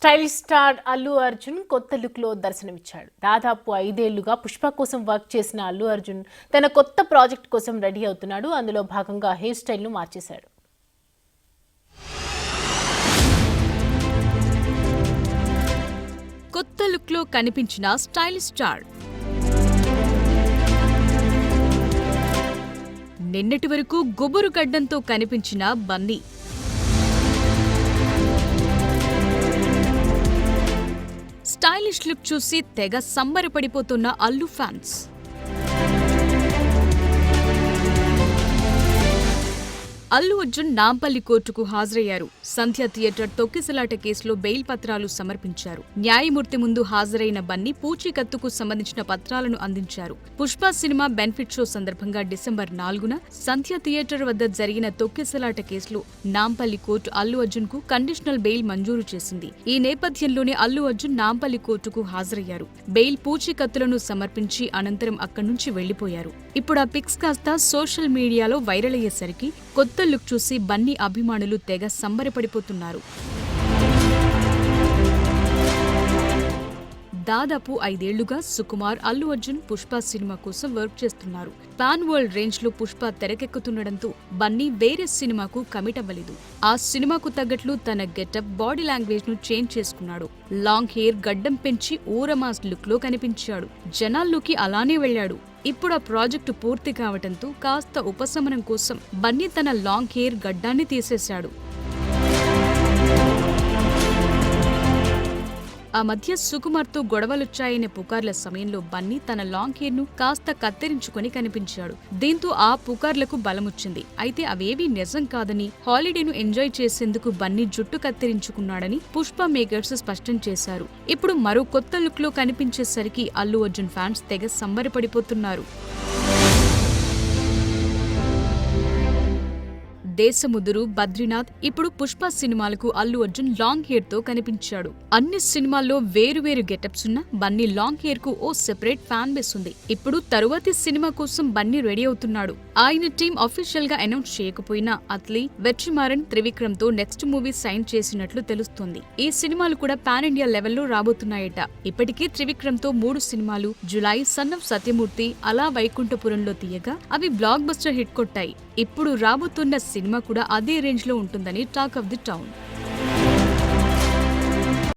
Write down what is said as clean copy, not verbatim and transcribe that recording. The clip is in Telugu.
స్టైలిష్ స్టార్ అల్లు అర్జున్ కొత్త లుక్లో దర్శనమిచ్చాడు. దాదాపు 5 ఏళ్లుగా పుష్ప కోసం వర్క్ చేసిన అల్లు అర్జున్ తన కొత్త ప్రాజెక్ట్ కోసం రెడీ అవుతున్నాడు. అందులో భాగంగా హెయిర్ స్టైల్ను మార్చేశాడు. కొత్త లుక్లో కనిపించిన స్టైలిష్ స్టార్ నిన్నటి వరకు గుబురు గడ్డంతో కనిపించిన బన్నీ స్టైలిష్ లుక్ చూసి తెగ సంబరపడిపోతున్న అల్లు ఫ్యాన్స్. అల్లు అర్జున్ నాంపల్లి కోర్టుకు హాజరయ్యారు. సంధ్య థియేటర్ తొక్కిసలాట కేసులో బెయిల్ పత్రాలు సమర్పించారు. న్యాయమూర్తి ముందు హాజరైన బన్నీ పూచీకత్తుకు సంబంధించిన పత్రాలను అందించారు. పుష్ప సినిమా బెనిఫిట్ షో సందర్భంగా డిసెంబర్ 4న సంధ్య థియేటర్ వద్ద జరిగిన తొక్కిసలాట కేసులో నాంపల్లి కోర్టు అల్లు అర్జున్ కు కండిషనల్ బెయిల్ మంజూరు చేసింది. ఈ నేపథ్యంలోనే అల్లు అర్జున్ నాంపల్లి కోర్టుకు హాజరయ్యారు. బెయిల్ పూచీకత్తులను సమర్పించి అనంతరం అక్కడి నుంచి వెళ్లిపోయారు. ఇప్పుడు ఆ పిక్స్ కాస్త సోషల్ మీడియాలో వైరల్ అయ్యేసరికి కొత్త లుక్ చూసి బన్నీ అభిమానులు తెగ సంబరపడిపోతున్నారు. దాదాపు 5 ఏళ్లుగా సుకుమార్ అల్లు అర్జున్ పుష్ప సినిమా కోసం వర్క్ చేస్తున్నారు. పాన్ వరల్డ్ రేంజ్ లో పుష్ప తెరకెక్కుతుండటంతో బన్నీ వేరే సినిమాకు కమిట్ అవ్వలేదు. ఆ సినిమాకు తగ్గట్లు తన గెటప్, బాడీ లాంగ్వేజ్ ను చేంజ్ చేసుకున్నాడు. లాంగ్ హెయిర్, గడ్డం పెంచి ఊరమాస్ లుక్ లో కనిపించాడు. జనాల్లోకి అలానే వెళ్లాడు. ఇప్పుడు ఆ ప్రాజెక్టు పూర్తి కావటంతో కాస్త ఉపశమనం కోసం బన్నీ తన లాంగ్ హెయిర్, గడ్డాన్ని తీసేశాడు. ఆ మధ్య సుకుమార్తో గొడవలొచ్చాయనే పుకార్ల సమయంలో బన్నీ తన లాంగ్ హెయిర్ ను కాస్త కత్తిరించుకొని కనిపించాడు. దీంతో ఆ పుకార్లకు బలమొచ్చింది. అయితే అవేవీ నిజం కాదని, హాలిడేను ఎంజాయ్ చేసేందుకు బన్నీ జుట్టు కత్తిరించుకున్నాడని పుష్ప మేకర్స్ స్పష్టం చేశారు. ఇప్పుడు మరో కొత్త లుక్ లో కనిపించేసరికి అల్లు అర్జున్ ఫ్యాన్స్ తెగ సంబరపడిపోతున్నారు. దేశముదురు బద్రీనాథ్ ఇప్పుడు పుష్ప సినిమాలకు అల్లు అర్జున్ లాంగ్ హెయిర్ తో కనిపించాడు. అన్ని సినిమాల్లో వేరువేరు గెటప్స్ ఉన్న బన్నీ లాంగ్ హెయిర్ కు ఓ సెపరేట్ ఫ్యాన్ బేస్ ఉంది. ఇప్పుడు తరువాతి సినిమా కోసం బన్నీ రెడీ అవుతున్నాడు. ఆయన టీం అఫీషియల్ గా అనౌన్స్ చేయకపోయినా అత్లీ, వెట్రిమారన్, త్రివిక్రమ్ తో నెక్స్ట్ మూవీ సైన్ చేసినట్లు తెలుస్తోంది. ఈ సినిమాలు కూడా పాన్ ఇండియా లెవెల్లో రాబోతున్నాయట. ఇప్పటికే త్రివిక్రమ్ తో 3 సినిమాలు జులై, సన్ ఆఫ్ సత్యమూర్తి, అలా వైకుంఠపురంలో తీయగా అవి బ్లాక్ బస్టర్ హిట్ కొట్టాయి. ఇప్పుడు రాబోతున్న సినిమా కూడా అదే రేంజ్ లో ఉంటుందని టాక్ ఆఫ్ ది టౌన్.